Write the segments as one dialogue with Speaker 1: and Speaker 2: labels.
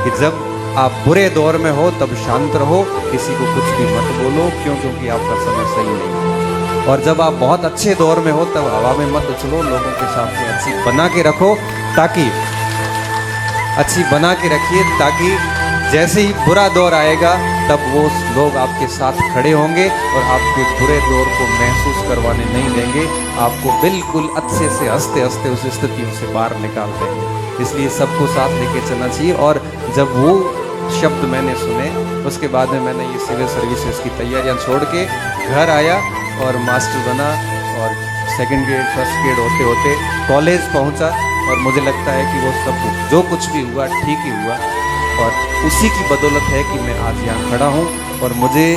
Speaker 1: कि जब आप बुरे दौर में हो तब शांत रहो, किसी को कुछ भी मत बोलो, क्योंकि आपका समय सही नहीं है। और जब आप बहुत अच्छे दौर में हो तब हवा में मत उछलो, लोगों के साथ में अच्छी बना के रखो, ताकि अच्छी बना के रखिए, ताकि जैसे ही बुरा दौर आएगा तब वो लोग आपके साथ खड़े होंगे और आपके बुरे दौर को महसूस करवाने नहीं देंगे, आपको बिल्कुल अच्छे से हंसते हंसते उस स्थितियों से बाहर निकाल देंगे। इसलिए सबको साथ लेके चलना चाहिए। और जब वो शब्द मैंने सुने उसके बाद में मैंने ये सिविल सर्विसेज की तैयारियां छोड़ के घर आया और मास्टर बना, और सेकंड ग्रेड फर्स्ट ग्रेड होते होते कॉलेज पहुंचा। और मुझे लगता है कि वो सब जो कुछ भी हुआ ठीक ही हुआ, और उसी की बदौलत है कि मैं आज यहाँ खड़ा हूँ और मुझे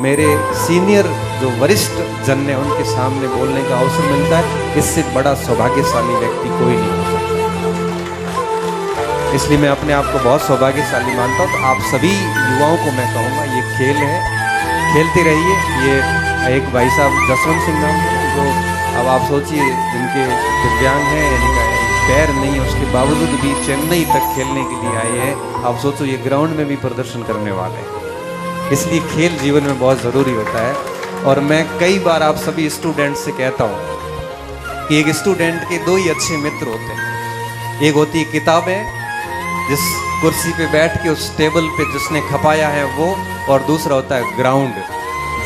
Speaker 1: मेरे सीनियर जो वरिष्ठ जन है उनके सामने बोलने का अवसर मिलता है। इससे बड़ा सौभाग्यशाली व्यक्ति कोई नहीं हो सकता। इसलिए मैं अपने आप को बहुत सौभाग्यशाली मानता हूँ। तो आप सभी युवाओं को मैं कहूँगा, ये खेल है, खेलते रहिए। ये एक भाई साहब जसवंत सिंह नाम है, जो अब आप सोचिए जिनके दिव्यांग हैं, इनका पैर नहीं है, उसके बावजूद भी चेन्नई तक खेलने के लिए आए हैं। आप सोचो ये ग्राउंड में भी प्रदर्शन करने वाले हैं। इसलिए खेल जीवन में बहुत ज़रूरी होता है। और मैं कई बार आप सभी स्टूडेंट से कहता हूँ कि एक स्टूडेंट के दो ही अच्छे मित्र होते हैं। एक होती है किताबें, जिस कुर्सी पे बैठ के उस टेबल पे जिसने खपाया है वो, और दूसरा होता है ग्राउंड।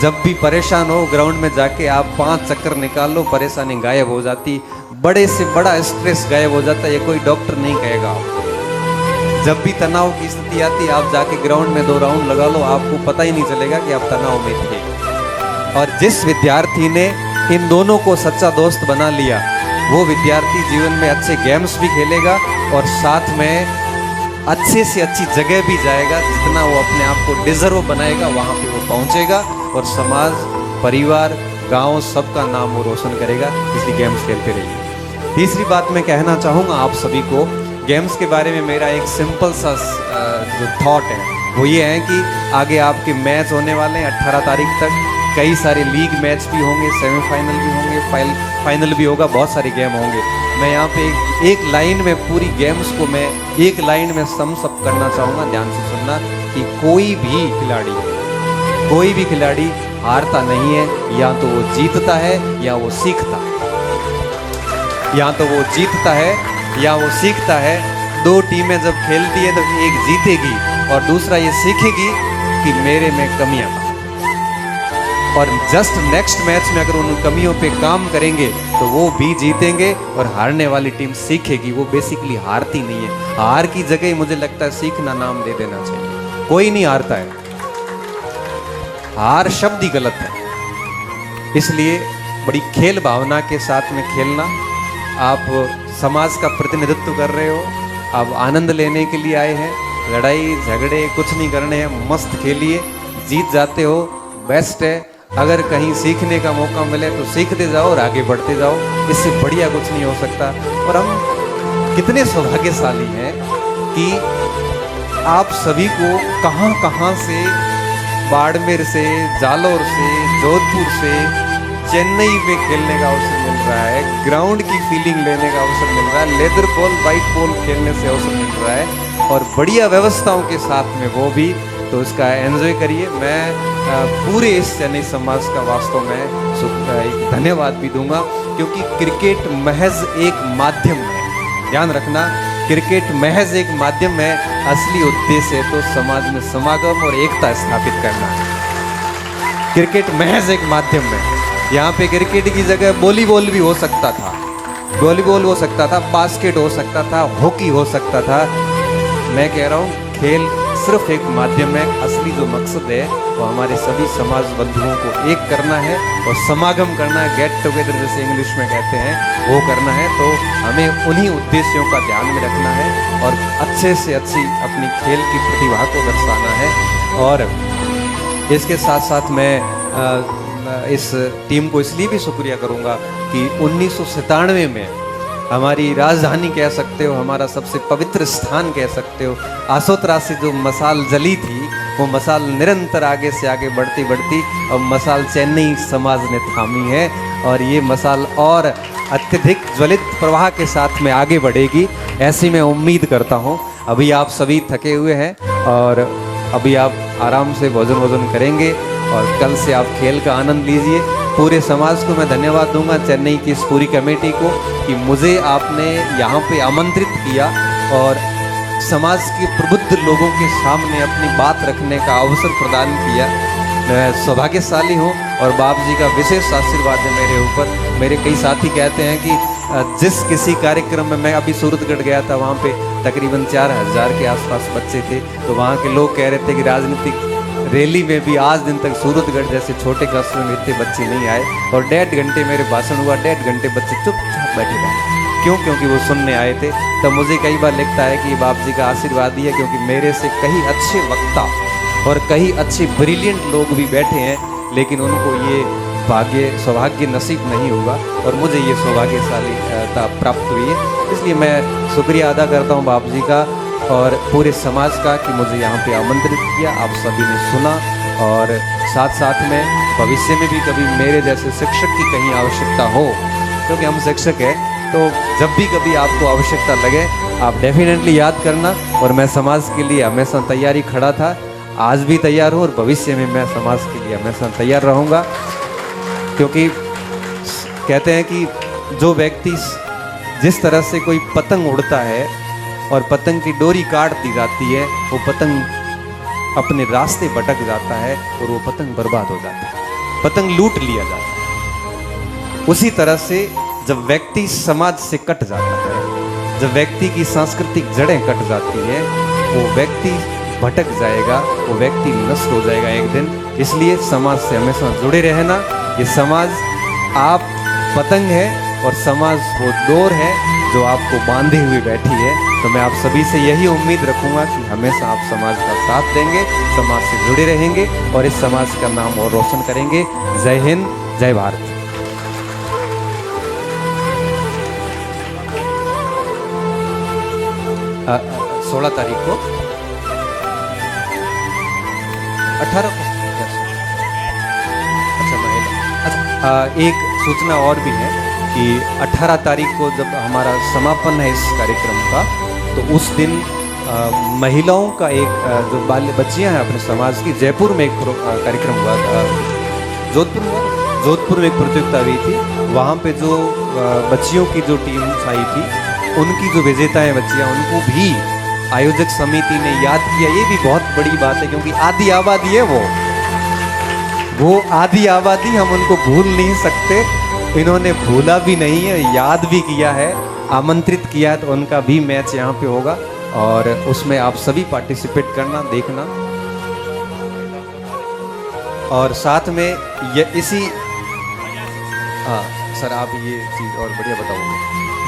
Speaker 1: जब भी परेशान हो ग्राउंड में जाके आप 5 चक्कर निकाल लो, परेशानी गायब हो जाती, बड़े से बड़ा स्ट्रेस गायब हो जाता है। ये कोई डॉक्टर नहीं कहेगा आपको। जब भी तनाव की स्थिति आती है आप जाके ग्राउंड में 2 राउंड लगा लो, आपको पता ही नहीं चलेगा कि आप तनाव में थे। और जिस विद्यार्थी ने इन दोनों को सच्चा दोस्त बना लिया, वो विद्यार्थी जीवन में अच्छे गेम्स भी खेलेगा और साथ में अच्छे से अच्छी जगह भी जाएगा। जितना वो अपने आप को डिजर्व बनाएगा वहाँ पे वो पहुँचेगा और समाज, परिवार, गांव सबका नाम वो रोशन करेगा। इसलिए गेम्स खेलते रहिए। तीसरी बात मैं कहना चाहूँगा आप सभी को, गेम्स के बारे में मेरा एक सिंपल सा जो थॉट है वो ये है कि आगे आपके मैच होने वाले हैं 18 तारीख तक। कई सारे लीग मैच भी होंगे, सेमीफाइनल भी होंगे, फाइनल भी होगा, बहुत सारे गेम होंगे। मैं यहाँ पे एक लाइन में पूरी गेम्स को मैं एक लाइन में समअप करना चाहूँगा, ध्यान से सुनना, कि कोई भी खिलाड़ी हारता नहीं है। या तो वो जीतता है या वो सीखता है, या तो वो जीतता है या वो सीखता है। 2 टीमें जब खेलती है तो एक जीतेगी और दूसरा ये सीखेगी कि मेरे में कमियां हैं, और जस्ट नेक्स्ट मैच में अगर उन कमियों पे काम करेंगे तो वो भी जीतेंगे और हारने वाली टीम सीखेगी। वो बेसिकली हारती नहीं है। हार की जगह मुझे लगता है सीखना नाम दे देना चाहिए। कोई नहीं हारता है, हार शब्द ही गलत है। इसलिए बड़ी खेल भावना के साथ में खेलना। आप समाज का प्रतिनिधित्व कर रहे हो, आप आनंद लेने के लिए आए हैं, लड़ाई झगड़े कुछ नहीं करने हैं, मस्त खेलिए। जीत जाते हो बेस्ट है, अगर कहीं सीखने का मौका मिले तो सीखते जाओ और आगे बढ़ते जाओ। इससे बढ़िया कुछ नहीं हो सकता। और हम कितने सौभाग्यशाली हैं कि आप सभी को कहाँ कहाँ से, बाड़मेर से, जालौर से, जोधपुर से, चेन्नई में खेलने का अवसर मिल रहा है, ग्राउंड की फीलिंग लेने का अवसर मिल रहा है, लेदर बॉल, वाइट बॉल खेलने से अवसर मिल रहा है, और बढ़िया व्यवस्थाओं के साथ में वो भी। तो इसका एंजॉय करिए। मैं पूरे इस चेन्नई समाज का वास्तव में एक धन्यवाद भी दूंगा, क्योंकि क्रिकेट महज एक माध्यम है। ध्यान रखना, क्रिकेट महज एक माध्यम है, असली उद्देश्य है तो समाज में समागम और एकता स्थापित करना है। क्रिकेट महज एक माध्यम है। यहाँ पे क्रिकेट की जगह वॉलीबॉल भी हो सकता था, वॉलीबॉल हो सकता था, बास्केट हो सकता था, हॉकी हो सकता था। मैं कह रहा हूँ खेल सिर्फ एक माध्यम है, असली जो मकसद है वो हमारे सभी समाज बंधुओं को एक करना है और समागम करना है, गेट टुगेदर जैसे इंग्लिश में कहते हैं, वो करना है। तो हमें उन्हीं उद्देश्यों का ध्यान में रखना है और अच्छे से अच्छी अपनी खेल की प्रतिभा को दर्शाना है। और इसके साथ साथ मैं इस टीम को इसलिए भी शुक्रिया करूँगा कि 1997 में हमारी राजधानी कह सकते हो, हमारा सबसे पवित्र स्थान कह सकते हो, आसोतरा से जो मसाल जली थी वो मसाल निरंतर आगे से आगे बढ़ती बढ़ती अब मसाल चेन्नई समाज ने थामी है, और ये मसाल और अत्यधिक ज्वलित प्रवाह के साथ में आगे बढ़ेगी, ऐसी मैं उम्मीद करता हूँ। अभी आप सभी थके हुए हैं और अभी आप आराम से भोजन वोजन करेंगे और कल से आप खेल का आनंद लीजिए। पूरे समाज को मैं धन्यवाद दूंगा, चेन्नई की इस पूरी कमेटी को, कि मुझे आपने यहाँ पे आमंत्रित किया और समाज के प्रबुद्ध लोगों के सामने अपनी बात रखने का अवसर प्रदान किया। मैं सौभाग्यशाली हूँ और बाप जी का विशेष आशीर्वाद है मेरे ऊपर। मेरे कई साथी कहते हैं कि जिस किसी कार्यक्रम में, मैं अभी सूरतगढ़ गया था, वहाँ पे तकरीबन 4000 के आसपास बच्चे थे, तो वहाँ के लोग कह रहे थे कि राजनीतिक रैली में भी आज दिन तक सूरतगढ़ जैसे छोटे कस्बे में इतने बच्चे नहीं आए। और 1.5 घंटे मेरे भाषण हुआ, 1.5 घंटे बच्चे चुपचाप बैठे रहे। क्यों? क्योंकि वो सुनने आए थे। तब मुझे कई बार लगता है कि बाप जी का आशीर्वाद ही है, क्योंकि मेरे से कई अच्छे वक्ता और कई अच्छे ब्रिलियंट लोग भी बैठे हैं, लेकिन उनको ये सौभाग्य नसीब नहीं हुआ और मुझे ये सौभाग्यशालीता प्राप्त हुई है। इसलिए मैं शुक्रिया अदा करता हूँ बाप जी का और पूरे समाज का कि मुझे यहाँ पे आमंत्रित किया, आप सभी ने सुना। और साथ साथ में भविष्य में भी कभी मेरे जैसे शिक्षक की कहीं आवश्यकता हो, क्योंकि हम शिक्षक हैं, तो जब भी कभी आपको आवश्यकता लगे आप डेफिनेटली याद करना। और मैं समाज के लिए हमेशा तैयारी खड़ा था, आज भी तैयार हूँ और भविष्य में मैं समाज के लिए हमेशा तैयार रहूँगा। क्योंकि कहते हैं कि जो व्यक्ति, जिस तरह से कोई पतंग उड़ता है और पतंग की डोरी काट दी जाती है, वो पतंग अपने रास्ते भटक जाता है और वो पतंग बर्बाद हो जाता है, पतंग लूट लिया जाता है। उसी तरह से जब व्यक्ति समाज से कट जाता है, जब व्यक्ति की सांस्कृतिक जड़ें कट जाती है, वो व्यक्ति भटक जाएगा, वो व्यक्ति नष्ट हो जाएगा एक दिन। इसलिए समाज से हमेशा जुड़े रहना। ये समाज, आप पतंग है और समाज वो डोर है जो आपको बांधे हुए बैठी है। तो मैं आप सभी से यही उम्मीद रखूंगा कि हमेशा आप समाज का साथ देंगे, समाज से जुड़े रहेंगे और इस समाज का नाम और रोशन करेंगे। जय हिंद, जय भारत। 16 तारीख को 18 को अच्छा महिला। अच्छा, एक सूचना और भी है कि 18 तारीख को जब हमारा समापन है इस कार्यक्रम का, तो उस दिन महिलाओं का एक जो बाल्य बच्चियां हैं अपने समाज की, जयपुर में एक कार्यक्रम हुआ था, जोधपुर में एक प्रतियोगिता हुई थी। वहाँ पे जो बच्चियों की जो टीम आई थी, उनकी जो विजेताएं बच्चियां, उनको भी आयोजक समिति ने याद किया। ये भी बहुत बड़ी बात है, क्योंकि आदि आबादी है वो आदि आबादी, हम उनको भूल नहीं सकते। इन्होंने भूला भी नहीं है, याद भी किया है, आमंत्रित किया है। तो उनका भी मैच यहाँ पे होगा और उसमें आप सभी पार्टिसिपेट करना, देखना। और साथ में ये इसी, हाँ सर, आप ये चीज़ और बढ़िया बताओगे।